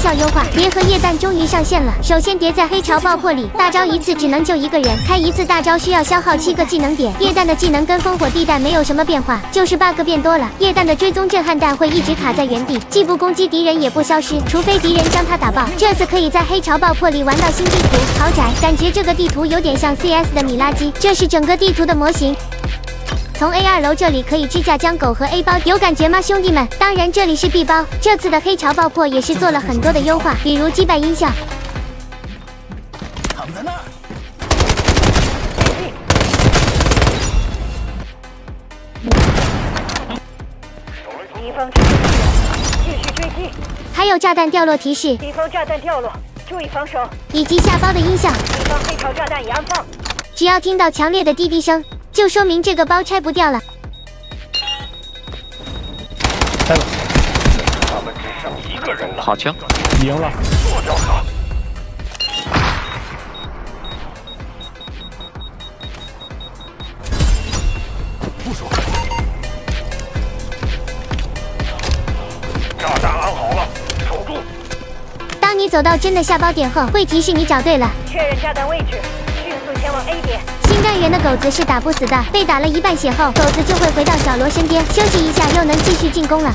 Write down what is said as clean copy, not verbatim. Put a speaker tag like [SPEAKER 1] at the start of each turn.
[SPEAKER 1] 效优化，叠合液弹终于上线了。首先叠在黑潮爆破里，大招一次只能救一个人，开一次大招需要消耗7个技能点。液弹的技能跟烽火地弹没有什么变化，就是 bug 变多了。液弹的追踪震撼弹会一直卡在原地，既不攻击敌人也不消失，除非敌人将它打爆。这次可以在黑潮爆破里玩到新地图豪宅，感觉这个地图有点像 CS 的米拉基，这是整个地图的模型。 从 A2 楼这里可以支架江狗和 A 包，有感觉吗，兄弟们？当然这里是 B 包。这次的黑潮爆破也是做了很多的优化，比如击败音效。
[SPEAKER 2] 躺在那儿。
[SPEAKER 3] 敌方持续继续追击。
[SPEAKER 1] 还有炸弹掉落提示，
[SPEAKER 3] 敌方炸弹掉落，注意防守。
[SPEAKER 1] 以及下包的音效。
[SPEAKER 3] 敌方黑潮炸弹已安放。
[SPEAKER 1] 只要听到强烈的滴滴声。 就说明这个包拆不掉了。
[SPEAKER 4] 拆了。
[SPEAKER 2] 他们只剩一个人了。
[SPEAKER 4] 好枪，
[SPEAKER 5] 赢了。
[SPEAKER 2] 做掉他。部署。炸弹安好了，守住。
[SPEAKER 1] 当你走到真的下包点后，会提示你找对了。
[SPEAKER 3] 确认炸弹位置，迅速前往 A 点。
[SPEAKER 1] 新干员的狗子是打不死的，被打了一半血后，狗子就会回到小罗身边休息一下，又能继续进攻了。